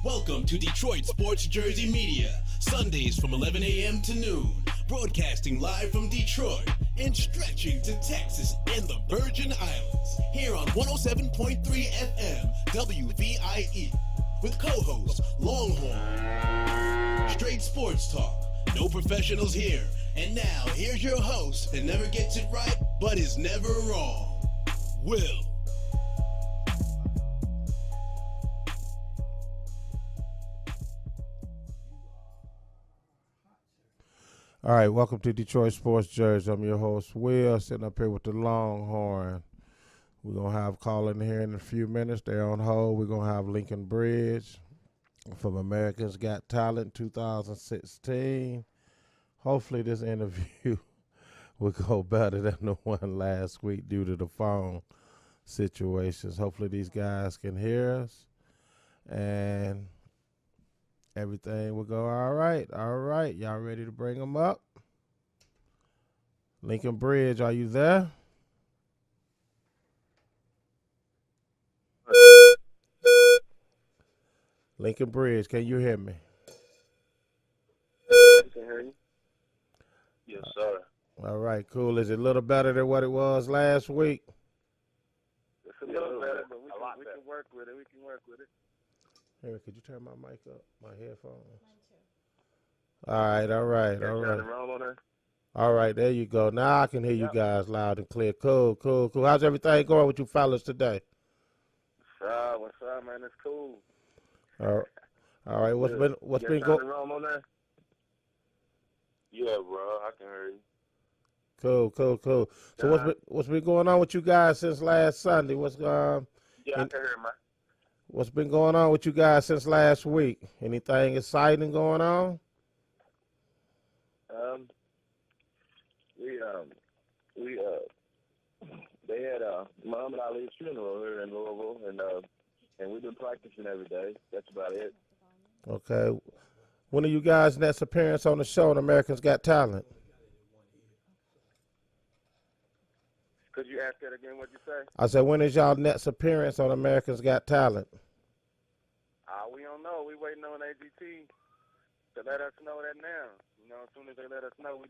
Welcome to Detroit Sports Jersey Media, Sundays from 11 a.m. to noon, broadcasting live from Detroit and stretching to Texas and the Virgin Islands, here on 107.3 FM WVIE, with co-host Longhorn. Straight sports talk, no professionals here. And now, here's your host that never gets it right, but is never wrong, Will. All right, welcome to Detroit Sports Jersey. I'm your host, Will, sitting up here with the Longhorn. We're going to have calling here in a few minutes. They're on hold. We're going to have Lincoln Bridge from Americans Got Talent 2016. Hopefully this interview will go better than the one last week due to the phone situations. Hopefully these guys can hear us, and everything will go all right. All right. Y'all ready to bring them up? Lincoln Bridge, are you there? Lincoln Bridge, can you hear me? I can hear you. Yes, sir. All right, cool. Is it a little better than what it was last week? It's a little better, but we can work with it. We can work with it. Harry, could you turn my mic up? My headphones. All right. All right, there you go. Now I can hear you guys loud and clear. Cool. How's everything going with you fellas today? What's up, man? It's cool. All right. What's been going? On there? Yeah, bro. I can hear you. Cool. So what's been going on with you guys since last Sunday? Yeah, I can hear you, man. What's been going on with you guys since last week? Anything exciting going on? They had Muhammad Ali's funeral here in Louisville, and we've been practicing every day. That's about it. Okay. When are you guys' next appearance on the show on Americans Got Talent? Could you ask that again? What'd you say? I said, when is y'all next appearance on Americans Got Talent? We don't know. We waiting on AGT to let us know that now. You know, as soon as they let us know, we're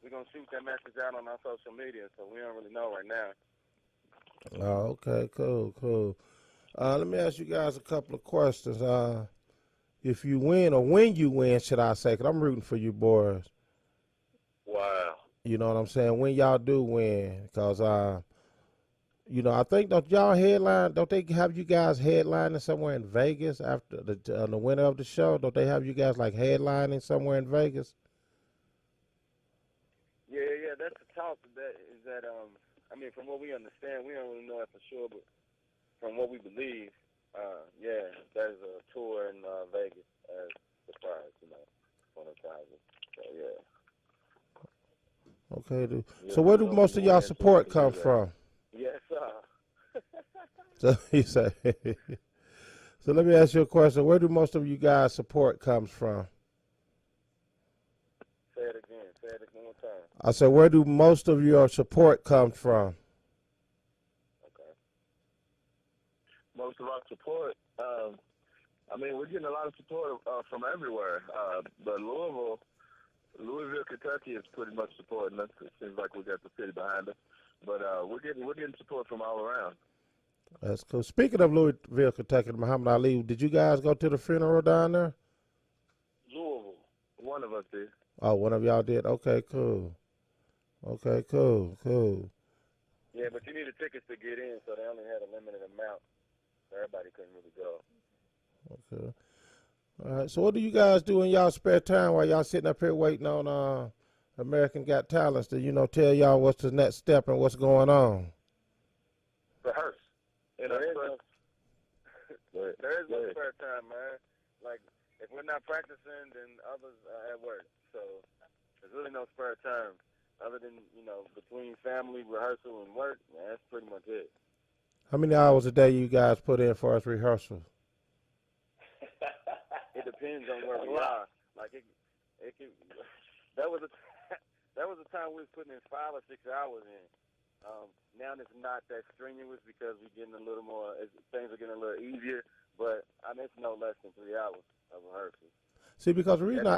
gonna shoot that message out on our social media. So we don't really know right now. Oh, okay, cool. Let me ask you guys a couple of questions. If you win, or when you win, should I say, because I'm rooting for you boys. Wow. You know what I'm saying? When y'all do win, because, I think, don't they have you guys headlining somewhere in Vegas after the winner of the show? Don't they have you guys, like, headlining somewhere in Vegas? Yeah, that's the talk. From what we understand, we don't really know that for sure, but from what we believe, there's a tour in Vegas as the prize, one of the prizes. So, yeah. Okay, dude. So where do most of y'all support come from? Yes, sir. So you say. So let me ask you a question. Where do most of you guys' support comes from? Say it again. Say it one more time. I said, where do most of your support come from? Okay. Most of our support, we're getting a lot of support from everywhere. But Louisville, Kentucky is pretty much supporting us. It seems like we got the city behind us. But we're getting support from all around. That's cool. Speaking of Louisville, Kentucky, Muhammad Ali, did you guys go to the funeral down there? Louisville. One of us did. Oh, one of y'all did? Okay, cool. Yeah, but you needed tickets to get in, so they only had a limited amount. So everybody couldn't really go. Okay. All right. So what do you guys do in y'all spare time while y'all sitting up here waiting on American Got Talents to, tell y'all what's the next step and what's going on? Rehearse. There is no spare time, man. Like, if we're not practicing, then others are at work. So there's really no spare time other than, between family, rehearsal, and work. Man, that's pretty much it. How many hours a day you guys put in for us rehearsals? It depends on where we are. Like, it can. That was a time we was putting in 5 or 6 hours in. Now it's not that strenuous because we're getting a little more, things are getting a little easier. But I mean, it's no less than 3 hours of rehearsal See, because every day.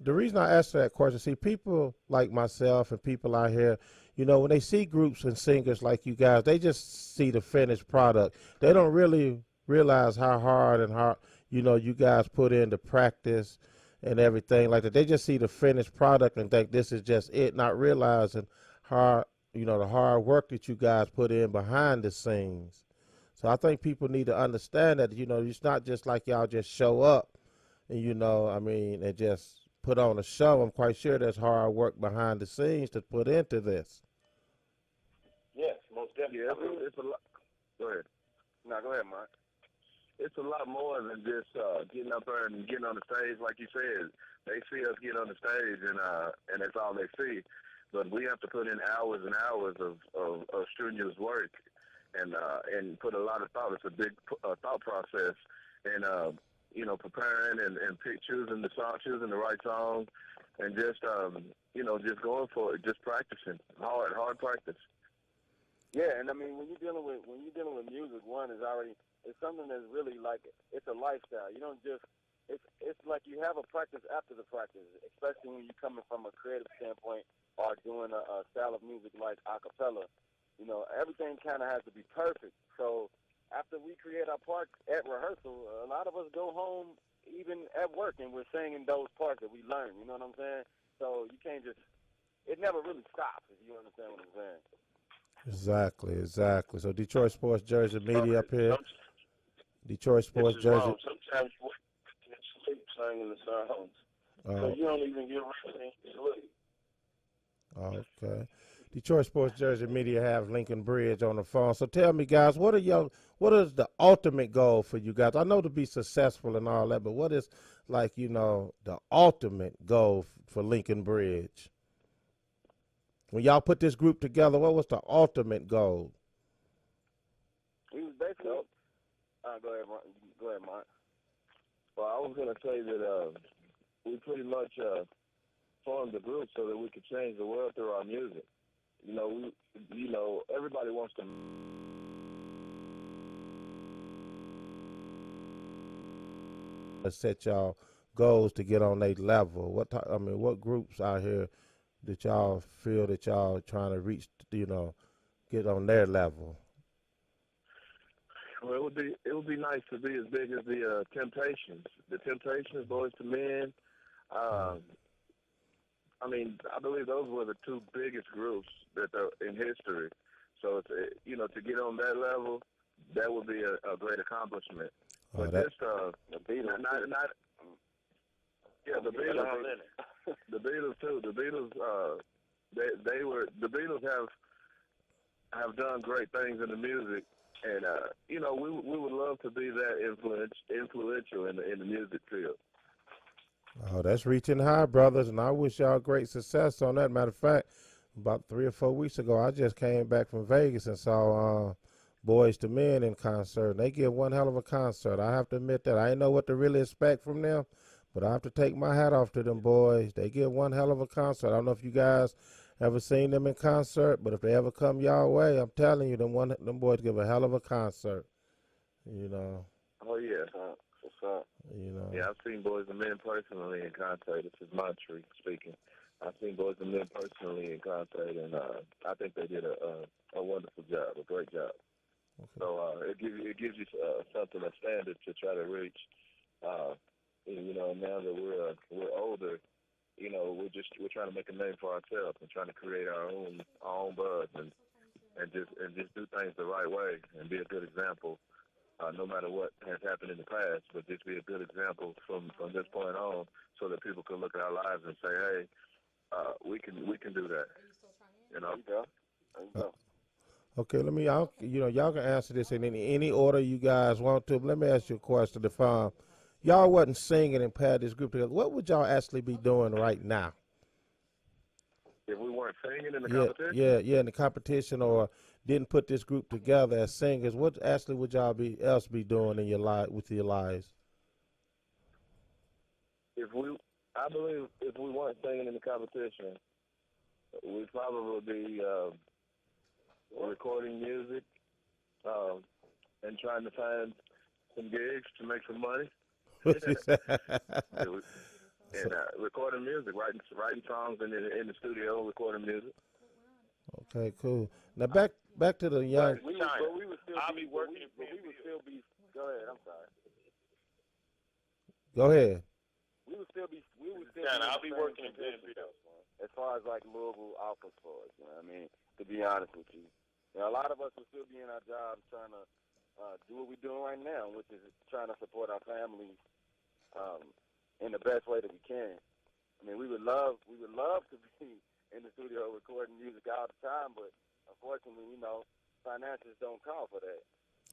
the reason I asked that question, see, people like myself and people out here, when they see groups and singers like you guys, they just see the finished product. They don't really realize how hard and hard, you guys put into practice and everything like that. They just see the finished product and think this is just it, not realizing hard, the hard work that you guys put in behind the scenes. So I think people need to understand that, it's not just like y'all just show up and and just put on a show. I'm quite sure there's hard work behind the scenes to put into this. Yes, most definitely. Yeah, it's a lot. Go ahead. No, go ahead, Mark. It's a lot more than just getting up there and getting on the stage, like you said. They see us get on the stage, and that's all they see. But we have to put in hours and hours of strenuous work, and put a lot of thought. It's a big thought process, and preparing and choosing the right song, and just just going for it, just practicing hard practice. Yeah, and I mean when you're dealing with music, one is already it's something that's really like it's a lifestyle. You don't just it's like you have a practice after the practice, especially when you're coming from a creative standpoint or doing a style of music like a cappella. Everything kind of has to be perfect. So after we create our parts at rehearsal, a lot of us go home even at work and we're singing those parts that we learned. You know what I'm saying? So you can't just it never really stops, if you understand what I'm saying. Exactly. So Detroit Sports Jersey Media up here. Detroit Sports Jersey. Sometimes you wake up and sleep singing the songs. So you don't even get ready to sleep. Okay. Detroit Sports Jersey Media have Lincoln Bridge on the phone. So tell me, guys, what is the ultimate goal for you guys? I know to be successful and all that, but what is the ultimate goal for Lincoln Bridge? When y'all put this group together, what was the ultimate goal? We was basically go ahead, Mark. Well, I was going to say that we pretty much formed the group so that we could change the world through our music. Everybody wants to set y'all goals to get on their level. What groups out here that y'all feel that y'all trying to reach, get on their level? Well, it would be nice to be as big as the Temptations. The Temptations, Boys to Men. I believe those were the two biggest groups that are in history. So, to get on that level, that would be a great accomplishment. But the Beatles, the Beatles too. The Beatles, the Beatles have done great things in the music, and we would love to be that influential in the music field. Oh, that's reaching high, brothers, and I wish y'all great success on that. Matter of fact, about 3 or 4 weeks ago, I just came back from Vegas and saw Boys to Men in concert. They give one hell of a concert. I have to admit that. I didn't know what to really expect from them, but I have to take my hat off to them boys. They give one hell of a concert. I don't know if you guys ever seen them in concert, but if they ever come y'all way, I'm telling you, them boys give a hell of a concert. Oh, yeah. What's up? Yeah, I've seen Boys and Men personally in concert. This is Montreal speaking. I've seen Boys and Men personally in concert, and I think they did a wonderful job, a great job. Okay. So it gives you something, a standard to try to reach. Now that we're older, we're trying to make a name for ourselves and trying to create our own buzz and just do things the right way and be a good example. No matter what has happened in the past, but just be a good example from this point on, so that people can look at our lives and say, "Hey, we can do that." There you go. Okay, y'all can answer this in any order you guys want to. But let me ask you a question: if y'all wasn't singing and paired this group together, what would y'all actually be doing right now? If we weren't singing in the competition? Yeah, in the competition, or didn't put this group together as singers, what actually would y'all else be doing in your life with your lives? I believe if we weren't singing in the competition, we'd probably be recording music and trying to find some gigs to make some money. What you say? And recording music, writing songs in the studio, recording music. Okay, cool. Now back to the young. We would still be working. Go ahead. I'm sorry. Go ahead. We would still be. I'll be working in Denver. As far as like Louisville Alpha stores, you know what I mean? To be honest with you, a lot of us will still be in our jobs trying to do what we're doing right now, which is trying to support our families in the best way that we can. I mean, we would love to be in the studio recording music all the time, but unfortunately, finances don't call for that.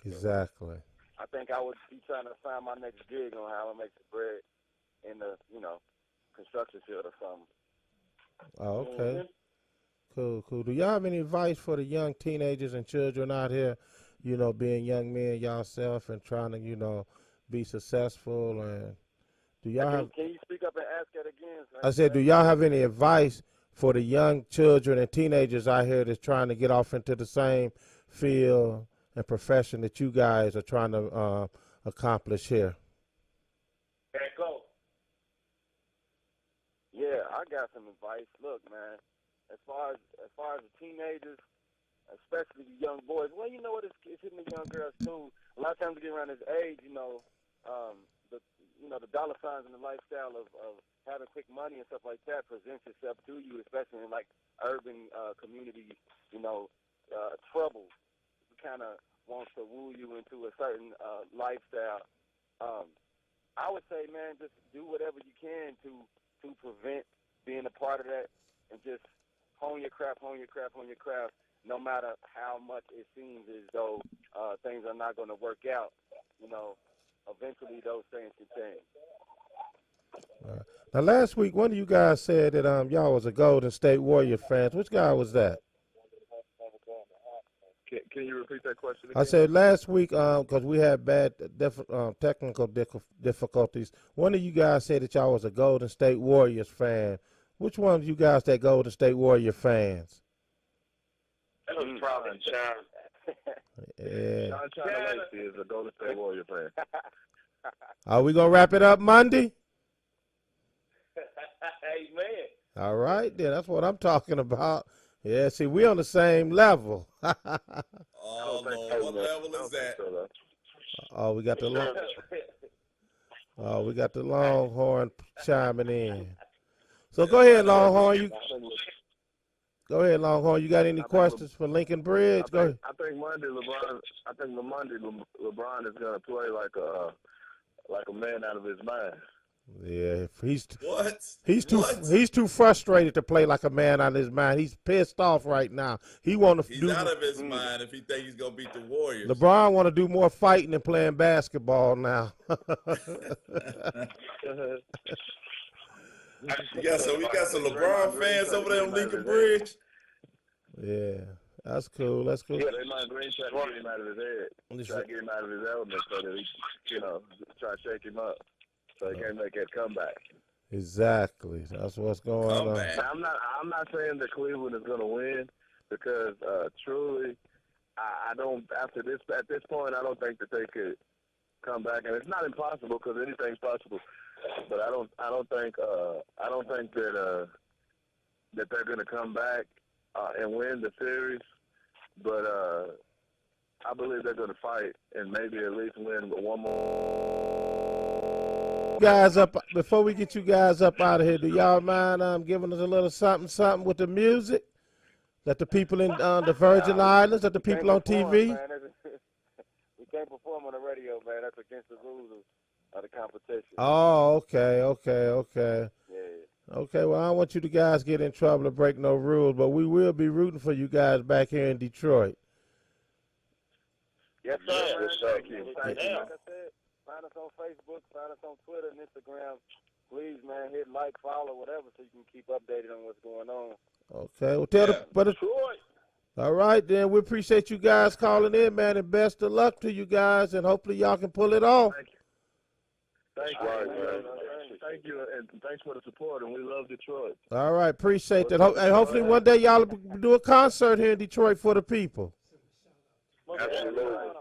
Exactly. I think I would be trying to find my next gig on how to make some bread in the construction field or something. Oh, okay. Cool. Do y'all have any advice for the young teenagers and children out here, being young men yourself and trying to, be successful? And do y'all have? Can you speak up and ask that again? I said, do y'all have any advice for the young children and teenagers out here that's trying to get off into the same field and profession that you guys are trying to accomplish here? Go. Yeah, I got some advice. Look, man, as far as the teenagers, especially the young boys, well, you know what, it's hitting the young girls too. A lot of times we get around this age, the dollar signs and the lifestyle of having quick money and stuff like that presents itself to you, especially in like urban communities. Trouble kind of wants to woo you into a certain lifestyle. I would say, man, just do whatever you can to prevent being a part of that, and just hone your craft, no matter how much it seems as though things are not going to work out. Eventually those things can change. Now, last week, one of you guys said that y'all was a Golden State Warrior fans. Which guy was that? Can you repeat that question again? I said last week, because we had bad technical difficulties, one of you guys said that y'all was a Golden State Warriors fan. Which one of you guys that Golden State Warrior fans? That was probably Sean. Yeah. Sean Lacey is a Golden State Warrior fan. Are we going to wrap it up Monday? Hey, man. All right, then. That's what I'm talking about. Yeah, see, we on the same level. Oh, Lord, what level is that? Oh, we got the Longhorn chiming in. So go ahead, Longhorn. Go ahead, Longhorn. You got any questions for Lincoln Bridge? Go ahead. I think Monday LeBron is gonna play like a man out of his mind. Yeah, he's What? too frustrated to play like a man out of his mind. He's pissed off right now. He's out of his mind if he think he's gonna beat the Warriors. LeBron want to do more fighting than playing basketball now. Yeah, so we got some LeBron fans over there on Lincoln Bridge. Yeah, that's cool. That's cool. Yeah, Draymond Green try to get him out of his head. Try to get him out of his element so that he, try to shake him up so he can't make that comeback. Exactly. That's what's going on. Now, I'm not saying that Cleveland is going to win because truly, I don't. At this point, I don't think that they could come back, and it's not impossible because anything's possible. But I don't think that they're going to come back and win the series. But I believe they're going to fight and maybe at least win one more. Guys, before we get you guys up out of here, do y'all mind giving us a little something with the music? That the people in the Virgin Islands, that the people on TV? Man, we can't perform on the radio, man. That's against the rules of the competition. Oh, okay. Yeah. Okay, well, I don't want you guys to get in trouble or break no rules, but we will be rooting for you guys back here in Detroit. Yes, sir, Yeah, man. thank you. you. Like I said, find us on Facebook, find us on Twitter and Instagram. Please, man, hit like, follow, whatever, so you can keep updated on what's going on. Okay, well, Detroit. All right, then. We appreciate you guys calling in, man, and best of luck to you guys, and hopefully y'all can pull it off. Thank you. Thank you, and thanks for the support, and we love Detroit. All right, appreciate that. And hopefully one day y'all will do a concert here in Detroit for the people. Absolutely. Man,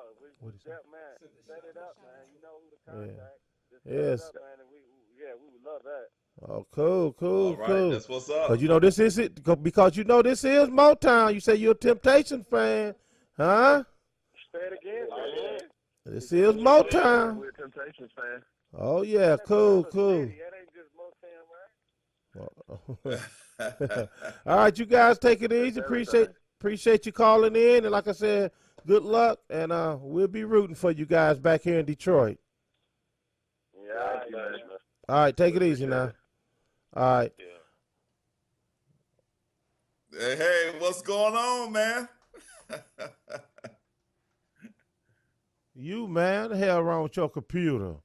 set it up, man. contact. Just Yes. up, man, and we would love that. Oh, cool. All right, that's what's up. Because you know this is it. Because you know this is Motown. You say you're a Temptation fan, huh? Say it again. This is Motown. We're a Temptations fan. Oh yeah, cool. That ain't just Motown, right? All right, you guys take it easy. Appreciate you calling in, and like I said, good luck, and we'll be rooting for you guys back here in Detroit. Yeah, All right, take it easy now. All right. Hey, what's going on, man? You, man, the hell wrong with your computer?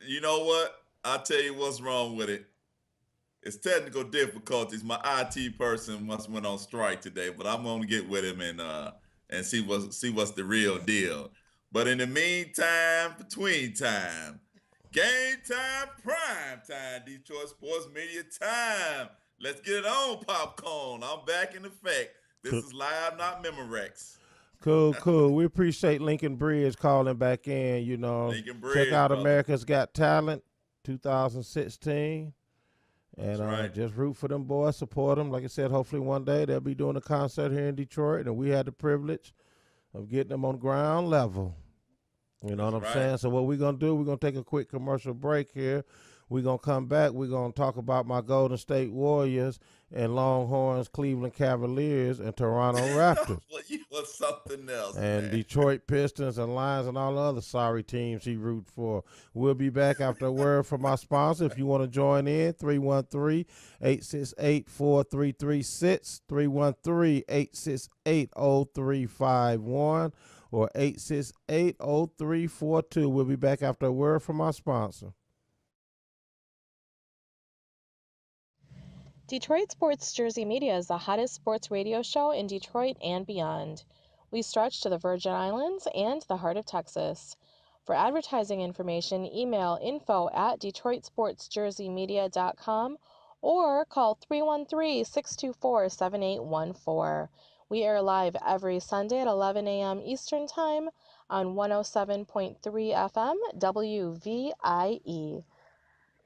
You know what? I'll tell you what's wrong with it. It's technical difficulties. My IT person must went on strike today, but I'm gonna get with him and see what's the real deal. But in the meantime, between time, game time, prime time, Detroit Sports Media time. Let's get it on, popcorn. I'm back in effect. This is live, not Memorex. Cool. We appreciate Lincoln Bridge calling back in. You know, Lincoln Bridge, check out brother. America's Got Talent 2016. And right. just root for them boys, support them. Like I said, hopefully one day they'll be doing a concert here in Detroit, and we had the privilege of getting them on ground level. You know what I'm saying? So what we're going to do, we're going to take a quick commercial break here. We're going to come back. We're going to talk about my Golden State Warriors and Longhorns, Cleveland Cavaliers, and Toronto Raptors. Well, you was something else, and man. Detroit Pistons and Lions and all the other sorry teams he root for. We'll be back after a word from our sponsor. If you want to join in, 313-868-4336, 313-868-0351, or 868-0342. We'll be back after a word from our sponsor. Detroit Sports Jersey Media is the hottest sports radio show in Detroit and beyond. We stretch to the Virgin Islands and the heart of Texas. For advertising information, email info@DetroitSportsJerseyMedia.com or call 313-624-7814. We air live every Sunday at 11 a.m. Eastern Time on 107.3 FM WVIE.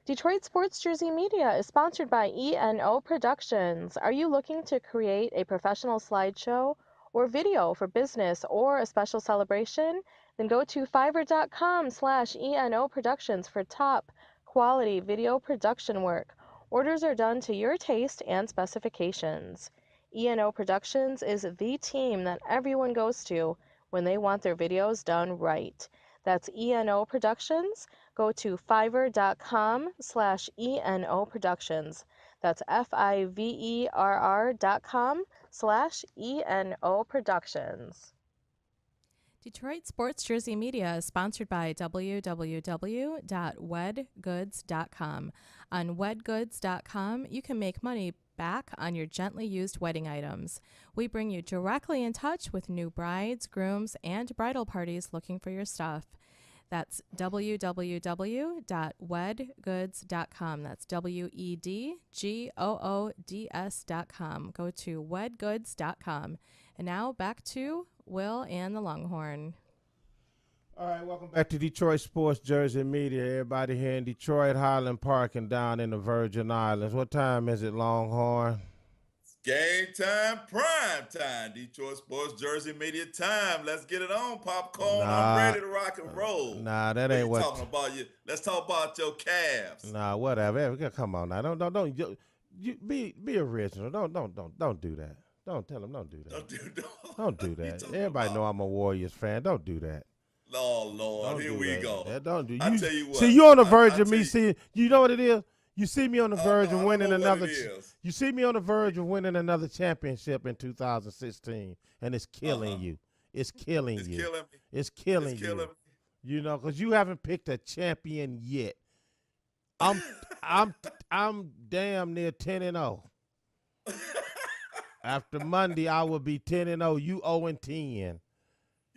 Detroit Sports Jersey Media is sponsored by ENO Productions. Are you looking to create a professional slideshow or video for business or a special celebration? Then go to fiverr.com/ENO Productions for top quality video production work. Orders are done to your taste and specifications. ENO Productions is the team that everyone goes to when they want their videos done right. That's ENO Productions. Go to fiverr.com/ENO Productions. That's FIVERR.com/ENO Productions. Detroit Sports Jersey Media is sponsored by www.wedgoods.com. On wedgoods.com, you can make money back on your gently used wedding items. We bring you directly in touch with new brides, grooms, and bridal parties looking for your stuff. That's www.wedgoods.com. That's WEDGOODS.com. Go to wedgoods.com. And now back to Will and the Longhorn. All right, welcome back to Detroit Sports Jersey Media. Everybody here in Detroit, Highland Park, and down in the Virgin Islands. What time is it, Longhorn? Game time, prime time. Detroit Sports Jersey Media time. Let's get it on, popcorn. I'm ready to rock and roll. Nah, that ain't what. Talking about you. Let's talk about your Cavs. Nah, whatever. Come on now. Don't. You be original. Don't do that. Don't tell them. Don't do that. Don't do that. Everybody know I'm a Warriors fan. Don't do that. Lord, here we go. Don't do. I tell you what. See, you on the verge of me seeing. You know what it is? You see me on the verge of winning another. You see me on the verge of winning another championship in 2016, and it's killing you. It's killing you. It's killing you. You know, because you haven't picked a champion yet. I'm damn near 10-0. After Monday, I will be 10-0. You 0-10.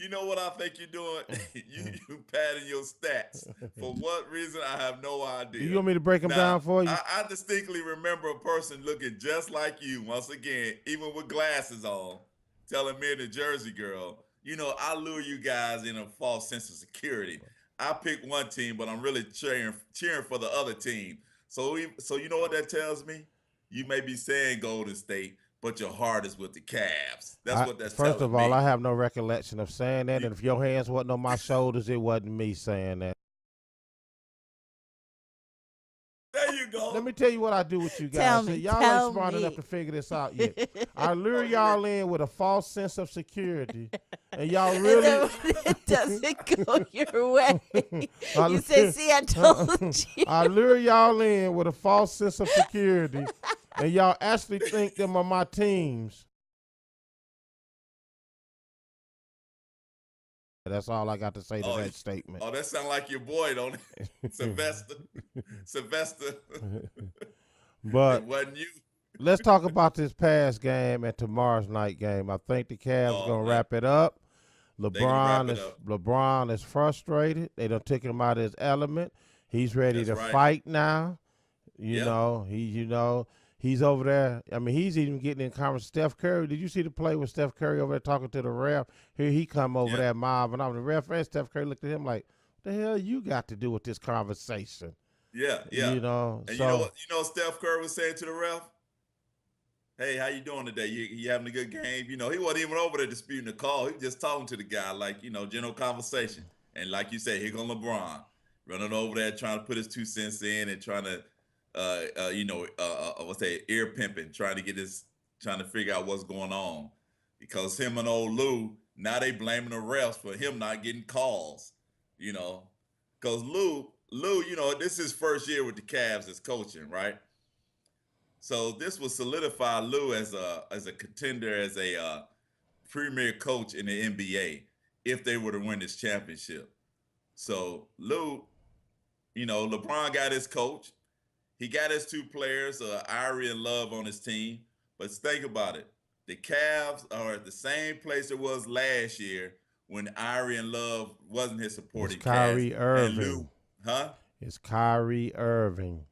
You know what I think you're doing? you padding your stats. For what reason, I have no idea. You want me to break them down for you? I distinctly remember a person looking just like you, once again, even with glasses on, telling me, the Jersey girl, you know, I lure you guys in a false sense of security. I pick one team, but I'm really cheering for the other team. So you know what that tells me? You may be saying Golden State, but your heart is with the Cavs. That's what that's First telling of all, me. I have no recollection of saying that, and if your hands wasn't on my shoulders, it wasn't me saying that. There you go. Let me tell you what I do with you guys. Tell See, me, y'all tell ain't smart me. enough to figure this out yet. I lure y'all in with a false sense of security, and y'all really. It doesn't go your way. I You say, see, I told you. I lure y'all in with a false sense of security, and y'all actually think them are my teams. That's all I got to say to that statement. Oh, that sound like your boy, don't it? Sylvester. But it wasn't you. let's talk about this past game and tomorrow's night game. I think the Cavs gonna wrap it up. LeBron is frustrated. They done took him out of his element. He's ready to fight now. You know, he's over there. I mean, he's even getting in conversation with Steph Curry. Did you see the play with Steph Curry over there talking to the ref? Here he come over there, Marv, and the ref and Steph Curry looked at him like, what the hell you got to do with this conversation? Yeah. You know, and so, you know what? You know Steph Curry was saying to the ref? Hey, how you doing today? You having a good game? You know, he wasn't even over there disputing the call. He was just talking to the guy like, general conversation. And like you said, here goes LeBron running over there trying to put his 2 cents in and trying to ear pimping, trying to figure out what's going on. Because him and old Lou, now they blaming the refs for him not getting calls, Because Lou, this is his first year with the Cavs as coaching, right? So this will solidify Lou as a contender, as a premier coach in the NBA if they were to win this championship. So Lou, LeBron got his coach. He got his 2 players, Irie and Love, on his team. But think about it. The Cavs are at the same place it was last year when Irie and Love wasn't his supporting cast. Kyrie Irving. And Lou, It's Kyrie Irving.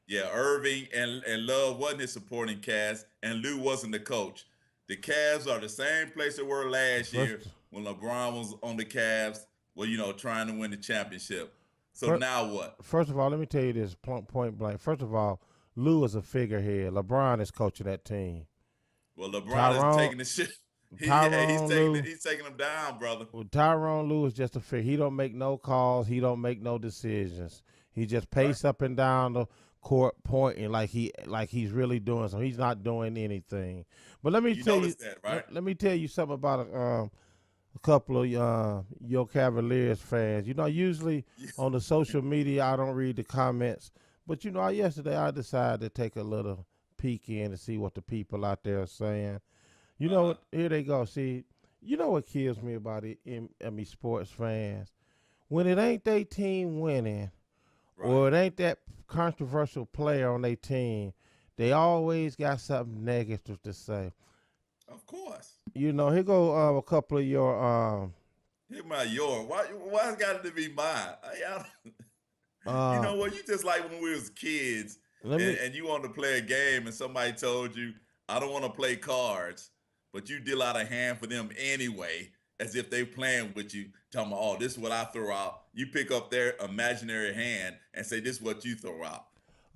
Yeah, Irving and Love wasn't his supporting cast, and Lou wasn't the coach. The Cavs are the same place they were last year when LeBron was on the Cavs, trying to win the championship. So now what? First of all, let me tell you this point blank. First of all, Lou is a figurehead. LeBron is coaching that team. Well, LeBron is taking the shit. He's taking them down, brother. Well, Tyronn Lue is just a figure. He don't make no calls. He don't make no decisions. He just pace up and down the court pointing like he's really doing something. He's not doing anything. But let me tell you that, right? Let me tell you something about a couple of your Cavaliers fans. Usually on the social media I don't read the comments, but yesterday I decided to take a little peek in to see what the people out there are saying. What? Here they go. See, what kills me about it? Sports fans, when it ain't their team winning, or it ain't that controversial player on their team, they always got something negative to say. Of course. Here go a couple of your. Why it's got to be mine? You know what? You just like when we was kids, and you wanted to play a game, and somebody told you, "I don't want to play cards," but you deal out a hand for them anyway, as if they playing with you, talking about, "Oh, this is what I throw out." You pick up their imaginary hand and say, "This is what you throw out."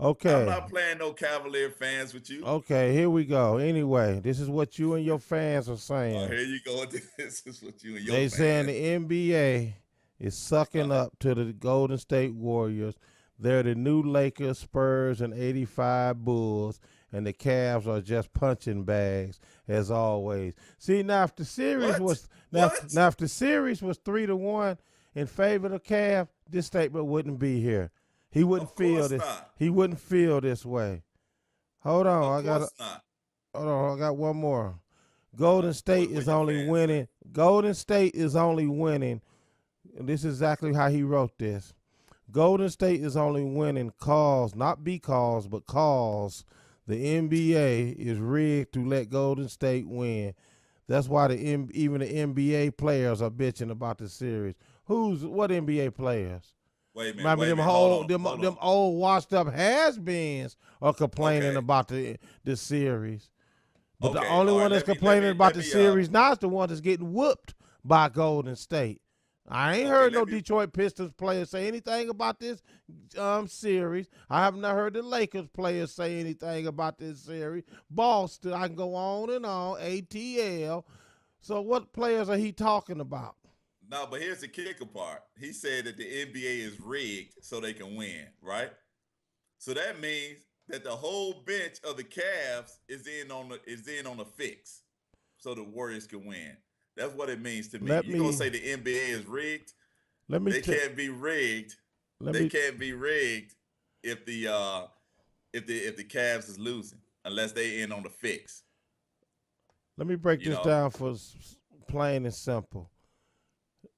Okay. I'm not playing no Cavalier fans with you. Okay, here we go. Anyway, this is what you and your fans are saying. Oh, here you go. This is what you and your fans. They saying the NBA is sucking up to the Golden State Warriors. They're the new Lakers, Spurs, and 85 Bulls, and the Cavs are just punching bags as always. See, now if the series was 3-1 in favor of the Cavs, this statement wouldn't be here. He wouldn't feel this. He wouldn't feel this way. Hold on, I got one more. Golden State is only winning. Golden State is only winning. And this is exactly how he wrote this. Golden State is only winning not because, but cause the NBA is rigged to let Golden State win. That's why even the NBA players are bitching about the series. What NBA players? Wait a minute. Them old washed up has-beens are complaining about the series. But the only one that's complaining about the series now is the one that's getting whooped by Golden State. I ain't heard no Detroit Pistons players say anything about this series. I have not heard the Lakers players say anything about this series. Boston, I can go on and on. ATL. So what players are he talking about? No, but here's the kicker part. He said that the NBA is rigged so they can win, right? So that means that the whole bench of the Cavs is in on a fix, so the Warriors can win. That's what it means to me. You're gonna say the NBA is rigged? They can't be rigged. Can't be rigged if the Cavs is losing unless they in on the fix. Let me break this down for plain and simple.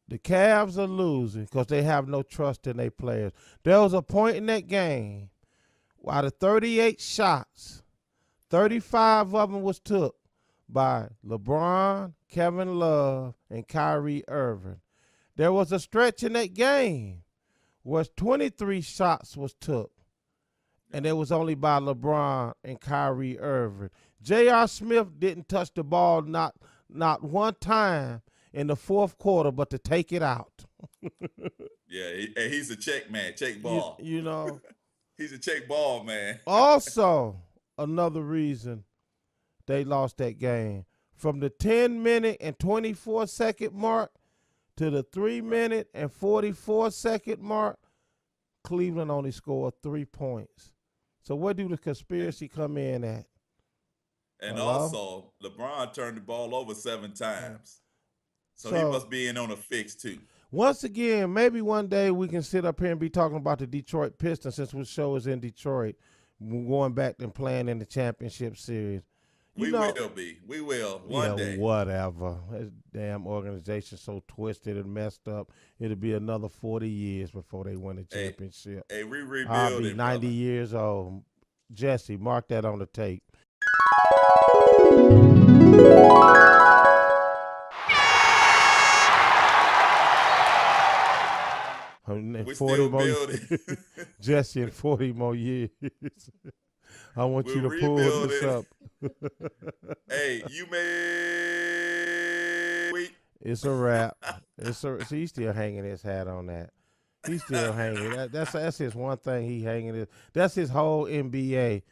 The Cavs are losing because they have no trust in their players. There was a point in that game, out of 38 shots, 35 of them was took by LeBron, Kevin Love, and Kyrie Irving. There was a stretch in that game where 23 shots was took, and it was only by LeBron and Kyrie Irving. J.R. Smith didn't touch the ball not one time in the fourth quarter, but to take it out. Yeah, he's a check man, check ball. You know. He's a check ball man. Also, another reason they lost that game. From the 10-minute and 24-second mark to the 3-minute and 44-second mark, Cleveland only scored 3 points. So where do the conspiracy come in at? And also, LeBron turned the ball over 7 times. So he must be in on a fix, too. Once again, maybe one day we can sit up here and be talking about the Detroit Pistons since our show is in Detroit, going back and playing in the championship series. We will be. We will one day. Whatever. That damn organization so twisted and messed up. It'll be another 40 years before they win the championship. Hey, we rebuild I'll be it, 90 brother. years old. Jesse, mark that on the tape. We still building. Jesse, in 40 more years. I want you to pull this up. Hey, you may. It's a wrap. See, he's still hanging his hat on that. He's still hanging. That's his one thing he hanging. That's his whole NBA.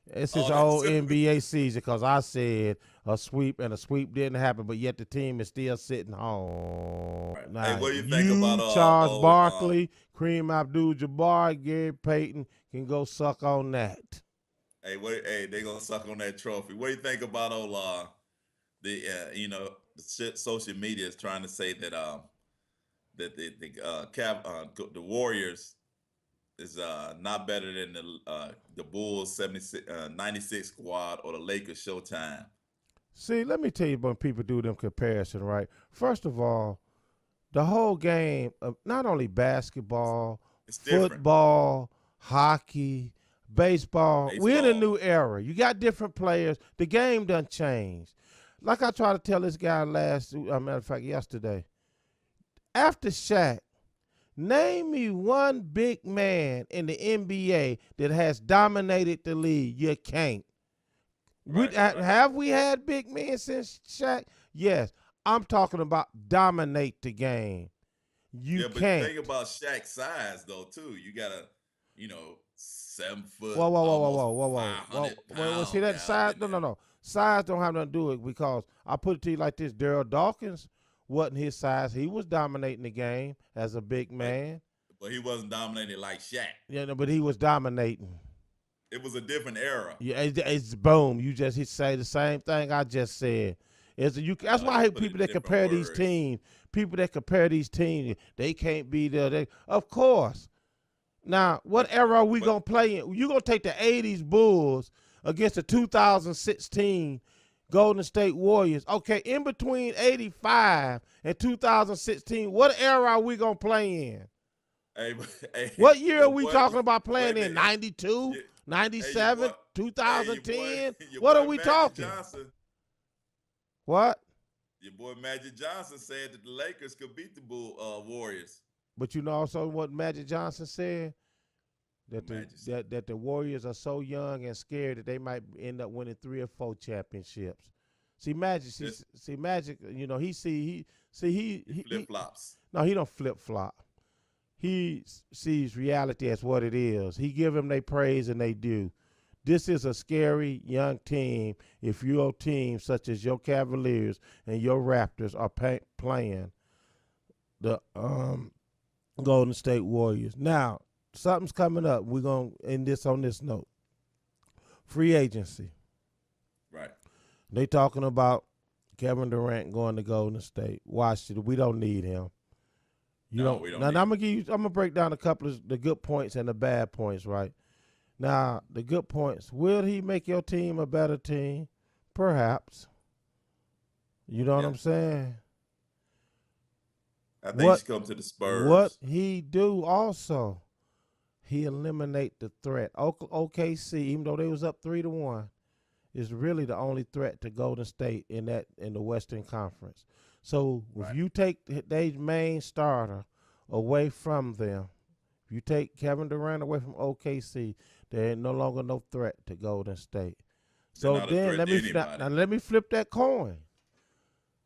It's his whole NBA season because I said a sweep and a sweep didn't happen, but yet the team is still sitting home. Right. Now, hey, what do you think about Charles Barkley, Kareem Abdul-Jabbar, Gary Payton can go suck on that. Hey, they gonna suck on that trophy. What do you think about the social media is trying to say that the Warriors is not better than the Bulls 96 squad or the Lakers Showtime. See, let me tell you when people do them comparison, right? First of all, the whole game of not only basketball, football, hockey, baseball, we're in a new era. You got different players. The game done changed. Like I tried to tell this guy yesterday. After Shaq, name me one big man in the NBA that has dominated the league. You can't. Have we had big men since Shaq? Yes. I'm talking about dominate the game. You can't. But think about Shaq's size, though, too. You got to, 7 foot. Whoa. See that size? No. Size don't have nothing to do with it because I put it to you like this. Daryl Dawkins wasn't his size. He was dominating the game as a big man. But he wasn't dominating like Shaq. Yeah, no, but he was dominating. It was a different era. Yeah, it's boom. You just say the same thing I just said. That's why I hate people that compare these teams. People that compare these teams, they can't be there. Of course. Now, what era are we going to play in? You're going to take the 80s Bulls against the 2016 Golden State Warriors. Okay, in between 85 and 2016, what era are we going to play in? What year are we talking about playing in? 92, 97, 2010? What are we talking? What? Your boy Magic Johnson said that the Lakers could beat the Warriors. But you know also what Magic Johnson said? That the Warriors are so young and scared that they might end up winning 3 or 4 championships. See Magic, he See, He flip flops. no, he don't flip flop. He sees reality as what it is. He give them their praise and they do. This is a scary young team. If your team, such as your Cavaliers and your Raptors, are playing the Golden State Warriors. Now, something's coming up. We're going to end this on this note. Free agency. Right. They talking about Kevin Durant going to Golden State. Washington, we don't need him. We don't now I'm gonna break down a couple of the good points and the bad points, right? Now, the good points. Will he make your team a better team? Perhaps. You know what I'm saying? I think he's come to the Spurs. What he do also, he eliminate the threat. OKC, even though they was up 3-1, is really the only threat to Golden State in the Western Conference. So if you take their main starter away from them, if you take Kevin Durant away from OKC, there ain't no longer no threat to Golden State. So then let me flip that coin.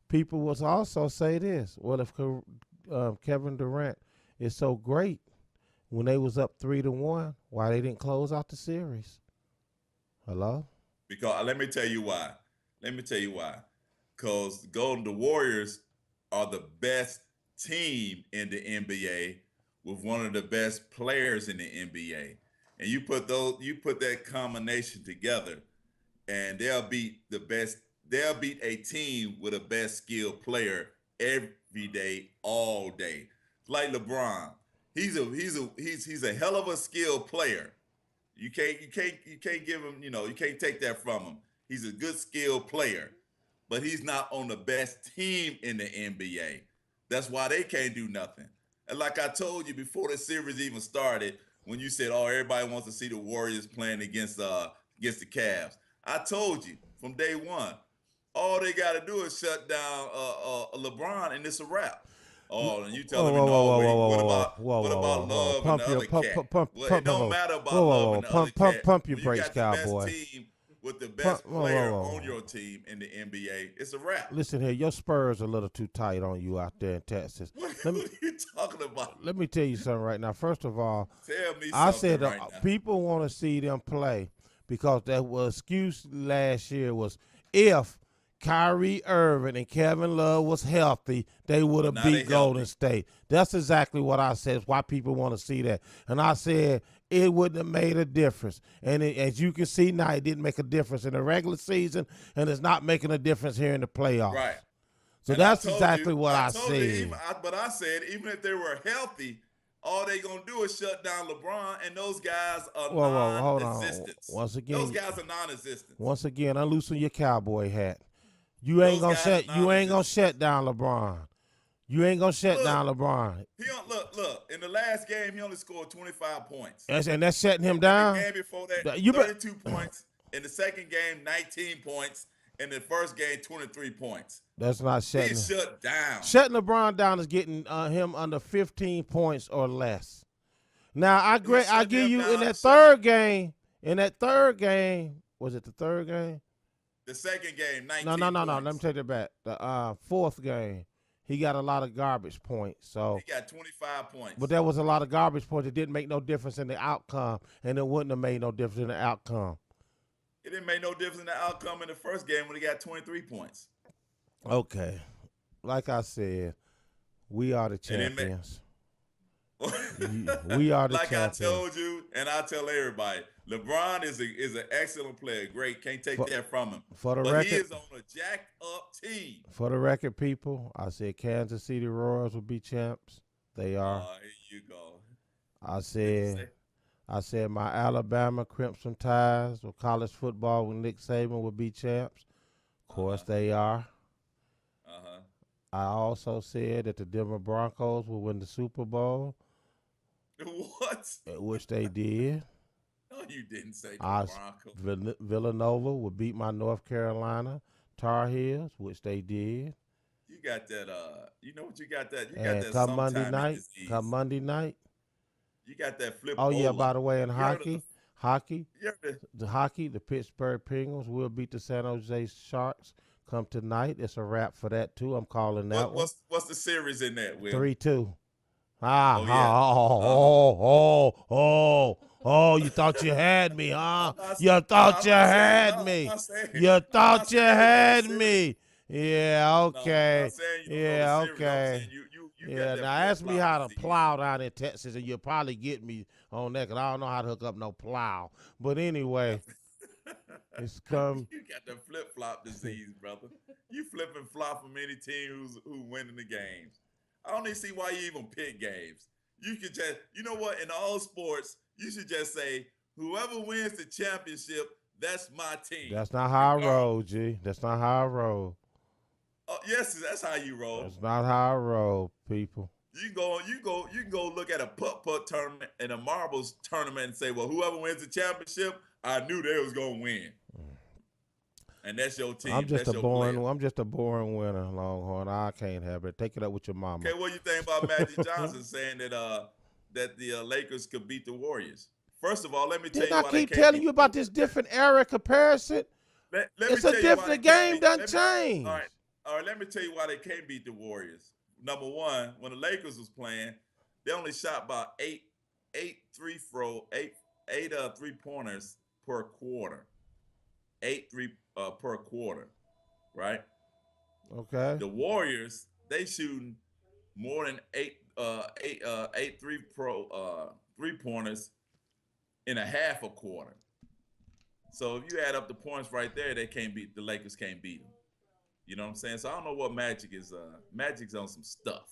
People will also say this: well, if Kevin Durant is so great when they was up 3-1, why they didn't close out the series? Hello? Because let me tell you why. Because the Warriors are the best team in the NBA with one of the best players in the NBA. And you put that combination together, and they'll beat a team with a best skilled player every day, all day. Like LeBron. He's a hell of a skilled player. You can't give him, you can't take that from him. He's a good skilled player, but he's not on the best team in the NBA. That's why they can't do nothing. And like I told you before the series even started, when you said, "Oh, everybody wants to see the Warriors playing against the Cavs," I told you from day one, all they got to do is shut down LeBron, and it's a wrap. Oh, and you telling me what about Love and the other cat? Well, it don't matter about Love and the other cat. Pump your brakes, Cowboy. Best team with the best player on your team in the NBA, it's a wrap. Listen here, your Spurs are a little too tight on you out there in Texas. What are you talking about? Let me tell you something right now. First of all, tell me I something said right now. People want to see them play because that was excuse last year was if Kyrie Irving and Kevin Love was healthy, they would have beat Golden State. That's exactly what I said. It's why people want to see that. And I said it wouldn't have made a difference. And as you can see now, it didn't make a difference in the regular season, and it's not making a difference here in the playoffs. Right. So and that's exactly what I said. But I said even if they were healthy, all they going to do is shut down LeBron, and those guys are non-existent. Once again, those guys are non-existent. Once again, unloosen your cowboy hat. You ain't gonna shut down LeBron. You ain't gonna shut down LeBron. Look. In the last game, he only scored 25 points. And that's shutting him down. The game before that, 32 points. In the second game, 19 points. In the first game, 23 points. That's not shutting. He's shut down. Shutting LeBron down is getting him under 15 points or less. Now I give you in that third game. In that third game, was it the third game? The second game, 19 No. points. Let me take that back. The fourth game, he got a lot of garbage points. So he got 25 points. But there was a lot of garbage points. It didn't make no difference in the outcome, and it wouldn't have made no difference in the outcome. It didn't make no difference in the outcome in the first game when he got 23 points. Okay. Like I said, we are the champions. We are the champions. Like I told you, and I tell everybody, LeBron is an excellent player. Great. Can't take that from him. But he is on a jacked up team. For the record, people, I said Kansas City Royals will be champs. They are. Here you go. I said my Alabama Crimson Tides or college football with Nick Saban will be champs. Of course, they are. I also said that the Denver Broncos will win the Super Bowl. What? Which they did. No, you didn't say the Broncos. Villanova will beat my North Carolina Tar Heels, which they did. You got that. You know what you got that. You and got that. Come Monday night. You got that flip. Oh yeah, by the way, in hockey, the Pittsburgh Penguins will beat the San Jose Sharks. come tonight. It's a wrap for that too. I'm calling that one. What's the series in that, Will? 3-2. Oh yeah. You thought you had me, huh? I'm not, You no, thought I'm you not saying, had no, me. I'm not saying, You I'm not thought you saying you don't know the had series. me. Yeah, No, I'm okay. not saying you don't know the Yeah, series. I'm okay. saying you got Yeah, that now flip ask me flop how to disease. plow down in Texas, and you'll probably get me on that, because I don't know how to hook up no plow. But anyway, it's come. You got the flip flop disease, brother. You flip and flop from any team who's winning the games. I don't even see why you even pick games. You could just, you know what? In all sports, you should just say, whoever wins the championship, that's my team. That's not how I roll, G. That's not how I roll. Oh, yes, that's how you roll. That's not how I roll, people. You can go look at a putt tournament and a marbles tournament and say, well, whoever wins the championship, I knew they was gonna win. And that's your team. I'm just that's a your boring. player. I'm just a boring winner, Longhorn. I can't have it. Take it up with your mama. Okay, what do you think about Magic Johnson saying that the Lakers could beat the Warriors? First of all, let me tell Didn't you I why they keep can't telling beat. you about this different era comparison? Let It's me a tell you why different they can't game beat. done changed. All right. Let me tell you why they can't beat the Warriors. Number one, when the Lakers was playing, they only shot about eight 3-pointers per quarter. 8 3 per quarter, right? Okay. The Warriors, they shooting more than eight 3-pointers in a half a quarter. So if you add up the points right there, the Lakers can't beat them. You know what I'm saying? So I don't know what Magic is. Magic's on some stuff.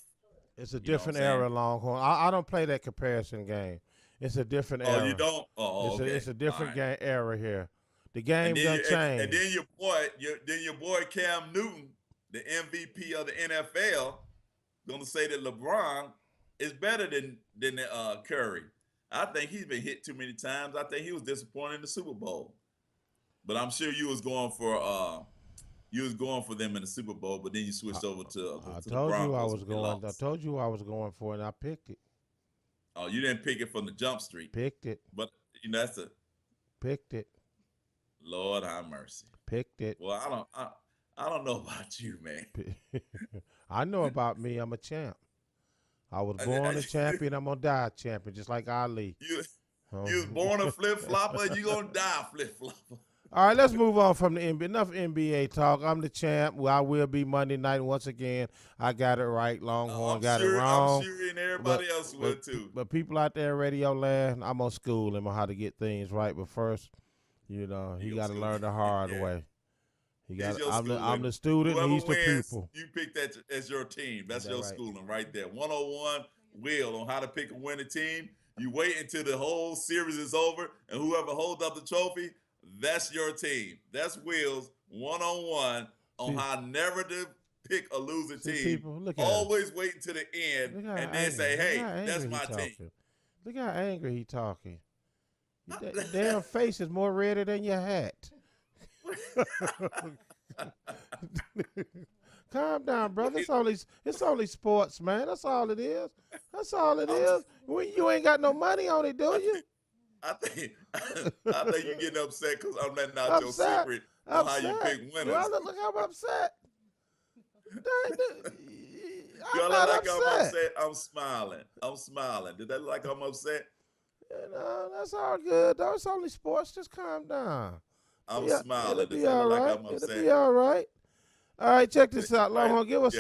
It's a You know what I'm different saying? era, Longhorn. I don't play that comparison game. It's a different era. Oh, you don't? Oh, okay. It's a different All right. game era here. The game done changed. And then your boy Cam Newton, the MVP of the NFL, gonna say that LeBron is better than Curry. I think he's been hit too many times. I think he was disappointed in the Super Bowl. But I'm sure you was going for them in the Super Bowl, but then you switched over to the Broncos. I told you I was going for it, and I picked it. Oh, you didn't pick it from the jump street. Picked it. But you know that's a Picked it. Lord have mercy. Picked it. Well, I don't know about you, man. I know about me. I'm a champ. I was born a champion. I'm gonna die a champion, just like Ali. You was born a flip flopper. You gonna die a flip flopper. All right, let's move on from the NBA. Enough NBA talk. I'm the champ. Well, I will be Monday night once again. I got it right. Longhorn got it wrong. I'm sure and everybody else will too. But people out there in radio land, I'm gonna school him on how to get things right. But first, he got to learn the hard way. I'm the student. Whoever He's the wins, pupil. you pick that as your team. That's your schooling right there. 101 Will on how to pick a winning team. You wait until the whole series is over, and whoever holds up the trophy, that's your team. That's Will's 101 on how never to pick a losing team. Always wait until the end and then say, hey, that's my team. Look how angry he talking. Your damn face is more redder than your hat. Calm down, brother. It's only sports, man. That's all it is. That's all it is. You ain't got no money on it, do you? I think you're getting upset because I'm letting out your secret on how you pick winners. Well, look, I'm upset. I'm not upset. I'm smiling. Did that look like I'm upset? That's all good. Though it's only sports. Just calm down. I'm smiling. It'll be all right. It'll be all right. All right, check this out, Longhorn. Give us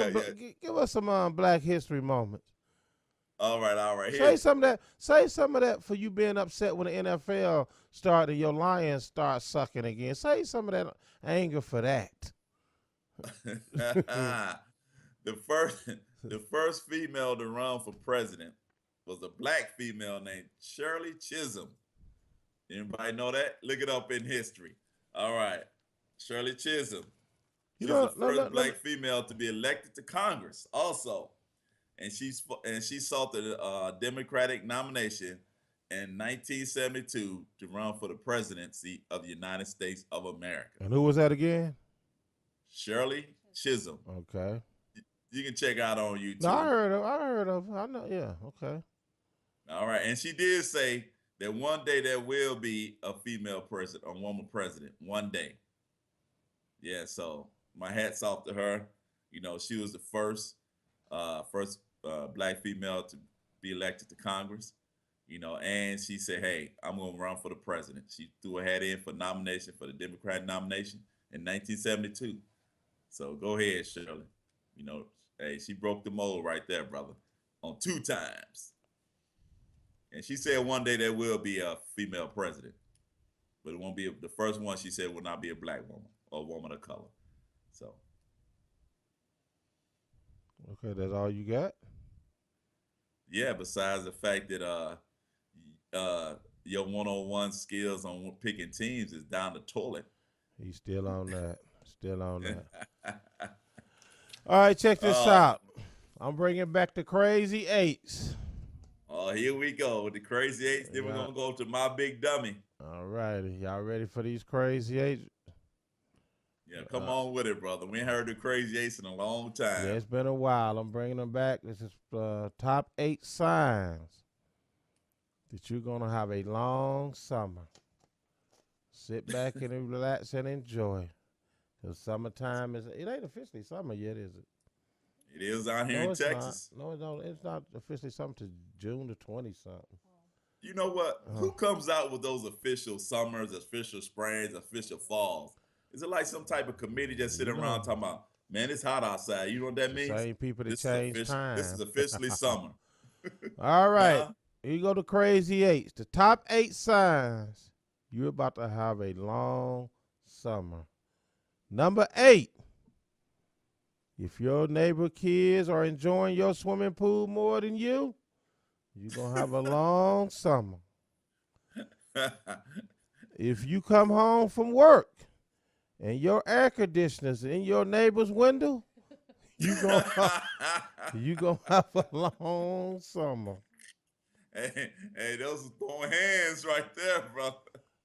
some Black History moments. All right. Say some of that for you being upset when the NFL started and your Lions start sucking again. Say some of that anger for that. The first female to run for president was a black female named Shirley Chisholm. Anybody know that? Look it up in history. All right, Shirley Chisholm. She was the first black female to be elected to Congress also. And she sought the Democratic nomination in 1972 to run for the presidency of the United States of America. And who was that again? Shirley Chisholm. Okay. You can check out on YouTube. No, I heard of. I know. Yeah. Okay. All right. And she did say that one day there will be a female president, a woman president. One day. Yeah. So my hat's off to her. You know, she was the first black female to be elected to Congress. You know, and she said, "Hey, I'm gonna run for the president." She threw her hat in for nomination for the Democratic nomination in 1972. So go ahead, Shirley. You know, hey, she broke the mold right there, brother, on 2 times. And she said one day there will be a female president, but it won't be the first one. She said will not be a black woman or a woman of color. So Okay, that's all you got? yeah, besides the fact that your one-on-one skills on picking teams is down the toilet. He's still on that. Still on that. All right, check this out. I'm bringing back the Crazy Eights. Oh, here we go. The Crazy Eights. Then we're going to go to my big dummy. All righty. Y'all ready for these Crazy Eights? Yeah, come on with it, brother. We ain't heard the Crazy Eights in a long time. Yeah, it's been a while. I'm bringing them back. This is top 8 signs that you're going to have a long summer. Sit back and relax and enjoy. Because summertime it ain't officially summer yet, is it? It is out here in Texas. No, it's not officially summer to June the 20-something. You know what? Who comes out with those official summers, official springs, official falls? Is it like some type of committee just sitting around talking about, man, it's hot outside? You know what that means? Same people that change time. This is officially summer. All right. Here you go to Crazy Eights. The top 8 signs you're about to have a long summer. Number 8. If your neighbor kids are enjoying your swimming pool more than you're going to have a long summer. If you come home from work and your air conditioner's in your neighbor's window, you're going to have a long summer. Hey, those are throwing hands right there, brother.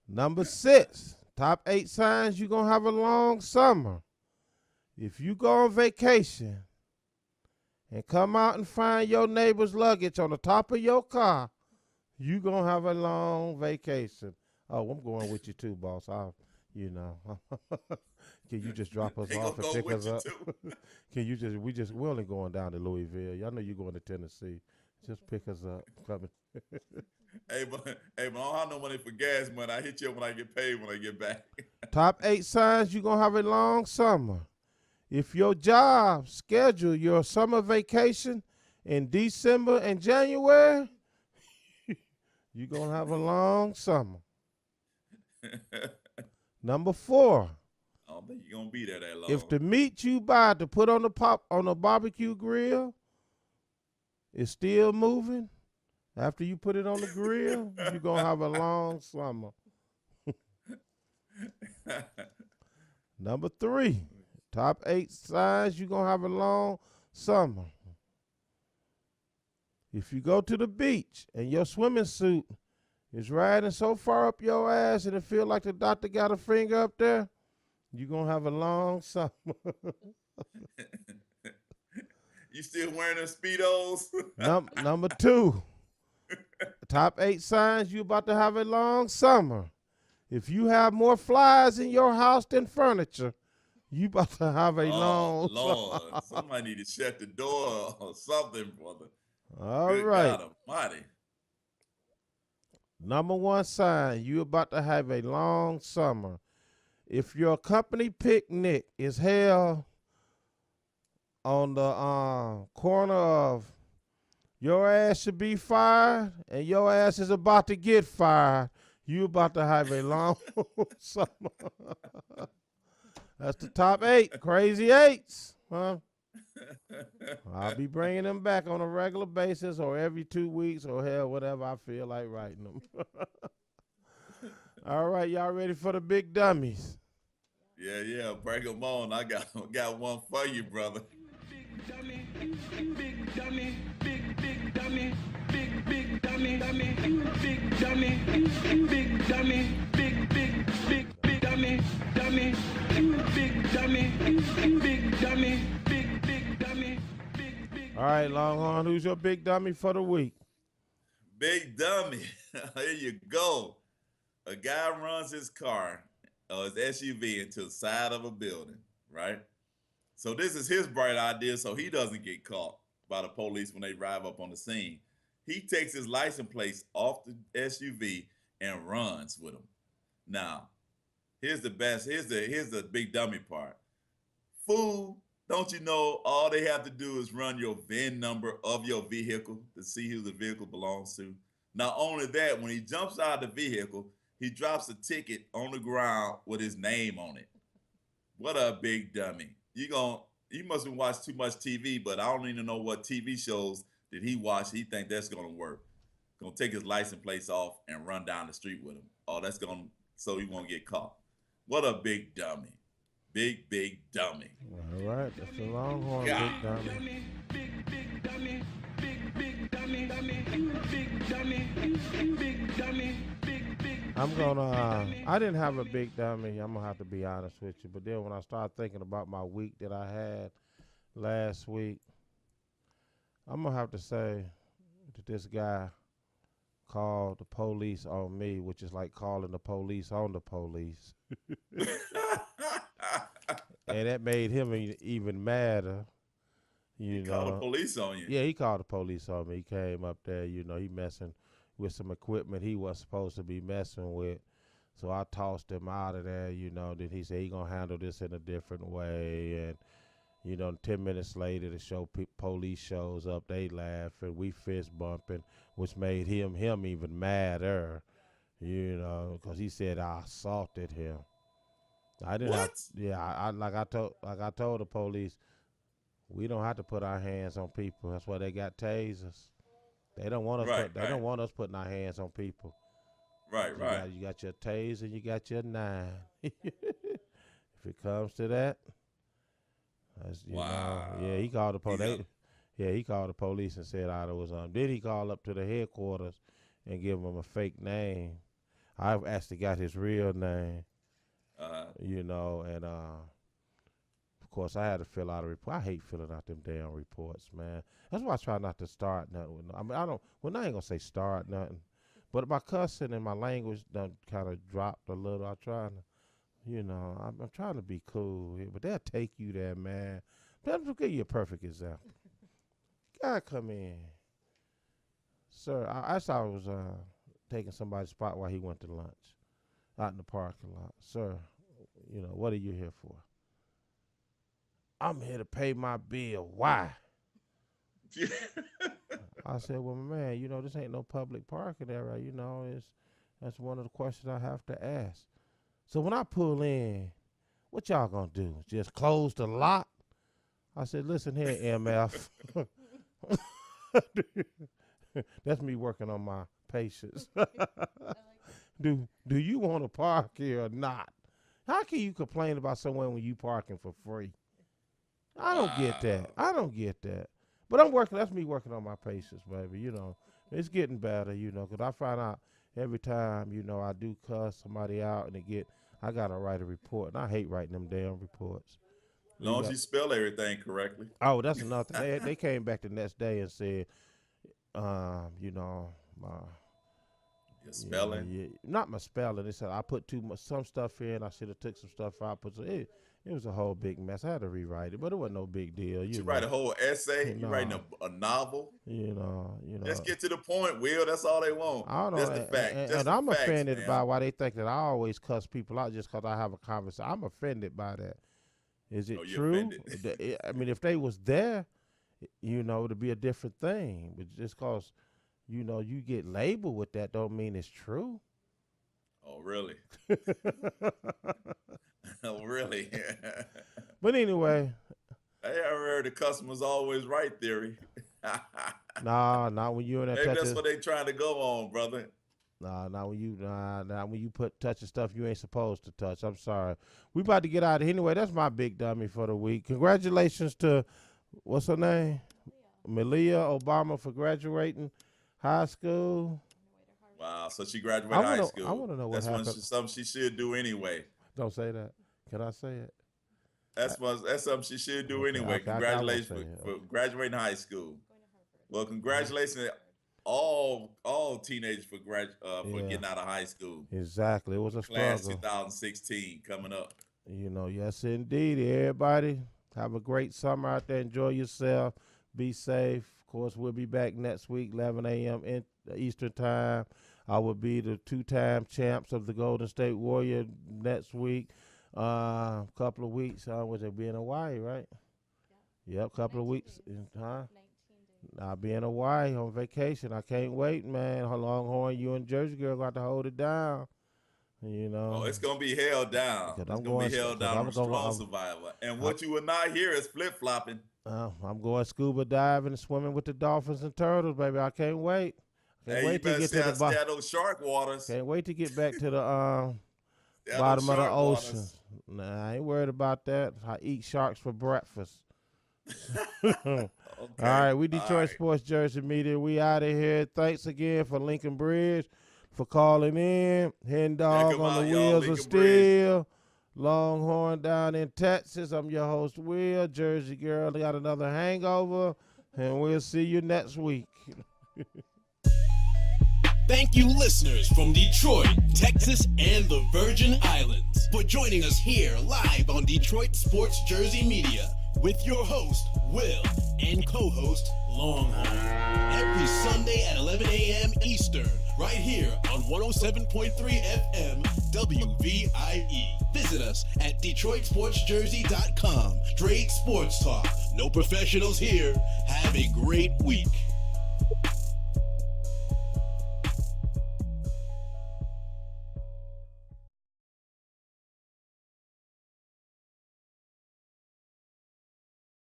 Number 6. Top 8 signs you're going to have a long summer. If you go on vacation and come out and find your neighbor's luggage on the top of your car, you're going to have a long vacation. Oh, I'm going with you too, boss. Can you just drop us off and pick us up? Can you we're only going down to Louisville. Y'all know you're going to Tennessee. Just pick us up. Coming. Hey, but I don't have no money for gas money. I hit you up when I get paid when I get back. Top 8 signs you're going to have a long summer. If your job schedule your summer vacation in December and January, you're going to have a long summer. Number 4. I don't think you're going to be there that long. If the meat you buy to put on the barbecue grill is still moving after you put it on the grill, you're going to have a long summer. Number 3. Top 8 signs you're going to have a long summer. If you go to the beach and your swimming suit is riding so far up your ass and it feel like the doctor got a finger up there, you're going to have a long summer. You still wearing them Speedos? Number 2. Top 8 signs you about to have a long summer. If you have more flies in your house than furniture, you about to have a long Lord. Somebody need to shut the door or something, brother. All Good right. God Almighty. Number 1 sign, you about to have a long summer. If your company picnic is held on the corner of your ass should be fired and your ass is about to get fired, you about to have a long summer. That's the top 8, Crazy 8s, huh? I'll be bringing them back on a regular basis or every 2 weeks or hell, whatever I feel like writing them. All right, y'all ready for the big dummies? Yeah, bring them on. I got one for you, brother. Big dummy, big dummy, big dummy, big dummy, dummy, big dummy, big dummy, big dummy, dummy, big dummy, big dummy, big dummy, big. All right, Longhorn, who's your big dummy for the week? Big dummy. Here you go. A guy runs his car or his SUV into the side of a building, right? So this is his bright idea so he doesn't get caught by the police when they drive up on the scene. He takes his license plates off the SUV and runs with them. Now, here's the best. Here's the big dummy part. Fool, don't you know all they have to do is run your VIN number of your vehicle to see who the vehicle belongs to? Not only that, when he jumps out of the vehicle, he drops a ticket on the ground with his name on it. What a big dummy. You must have watched too much TV, but I don't even know what TV shows did he watch. He think that's gonna work. Gonna take his license plates off and run down the street with him. Oh, that's gonna so he won't get caught. What a big dummy. Big dummy. All right, that's the Longhorn, God. big dummy. Big dummy, big dummy, big dummy, big dummy, big. I'm gonna. I didn't have a big dummy. I'm gonna have to be honest with you. But then when I started thinking about my week that I had last week, I'm gonna have to say that this guy called the police on me, which is like calling the police on the police, and that made him even madder. He called the police on you. Yeah, he called the police on me. He came up there, he messing with some equipment he was supposed to be messing with. So I tossed him out of there, then he said he gonna handle this in a different way. And, 10 minutes later, the police shows up, they laugh, and we fist bumping, which made him even madder, because he said I assaulted him. I didn't. What? I told the police, we don't have to put our hands on people. That's why they got tasers. They don't want us. They don't want us putting our hands on people. Right. You got your taser, you got your 9. If it comes to that, Wow. yeah, he called the police. Yeah, he called the police and said I was on. Then he called up to the headquarters and give them a fake name. I actually got his real name. And of course I had to fill out a report. I hate filling out them damn reports, man. That's why I try not to start nothing. I ain't gonna say start nothing, but my cussing and my language done kind of dropped a little. I'm trying to, I'm trying to be cool here, but they'll take you there, man. Let me give you a perfect example. Guy come in, sir. I saw I was taking somebody's spot while he went to lunch out in the parking lot. Sir, what are you here for? I'm here to pay my bill. Why? I said, well, man, this ain't no public parking area. That's one of the questions I have to ask. So when I pull in, what y'all gonna do? Just close the lot? I said, listen here, MF. That's me working on my patience. Do you want to park here or not? How can you complain about somewhere when you parking for free? I don't get that. But that's me working on my patience, baby. It's getting better, because I find out every time, I do cuss somebody out and I got to write a report. And I hate writing them damn reports. As long as you spell everything correctly. Oh, that's another thing. They came back the next day and said, my your spelling? Not my spelling. They said I put some stuff in. I should have took some stuff out. But it was a whole big mess. I had to rewrite it, but it wasn't no big deal. You write a whole essay? You writing a novel? Let's get to the point, Will. That's all they want. I don't know. That's the fact. And I'm offended by why they think that I always cuss people out just because I have a conversation. I'm offended by that. Is it true? I mean, if they was there, it'd be a different thing. But just because, you get labeled with that don't mean it's true. Oh, really? Oh, really? But anyway. Hey, I heard the customer's always right theory. Nah, not when you in that. Maybe that's what they trying to go on, brother. Not when you put touching stuff you ain't supposed to touch. I'm sorry. We about to get out of here. Anyway, that's my big dummy for the week. Congratulations to, what's her name? Malia Obama for graduating high school. Wow, so she graduated high school. I want to know what happened. That's something she should do anyway. Don't say that. Can I say it? That's something she should do anyway. Congratulations for graduating high school. Well, congratulations to all teenagers for getting out of high school. Exactly. It was a Class struggle. 2016 coming up. Yes, indeed. Everybody Have a great summer out there. Enjoy yourself. Be safe. Of course, we'll be back next week, 11 a.m. in Eastern Time. I will be the 2-time champs of the Golden State Warrior next week. Couple of weeks. Was it be in Hawaii, right? Yep, couple of weeks. Huh? I'll be in Hawaii on vacation. I can't wait, man. Longhorn, you and Jersey Girl got to hold it down. You know. Oh, it's gonna be held down. It's gonna be held down on Strong Survivor. And what you will not hear is flip flopping. I'm going scuba diving and swimming with the dolphins and turtles, baby. I can't wait. Hey, you better stay out of those shark waters. Can't wait to get back to the bottom of the ocean. Nah, I ain't worried about that. I eat sharks for breakfast. Okay. All right, we Detroit Sports Jersey Media. We out of here. Thanks again for Lincoln Bridge for calling in. Hen Dog on the Wheels of Steel. Longhorn down in Texas. I'm your host, Will. Jersey Girl got another hangover, and we'll see you next week. Thank you, listeners from Detroit, Texas, and the Virgin Islands, for joining us here live on Detroit Sports Jersey Media with your host, Will, and co-host, Longhorn. Every Sunday at 11 a.m. Eastern, right here on 107.3 FM WVIE. Visit us at DetroitSportsJersey.com. Straight sports talk. No professionals here. Have a great week.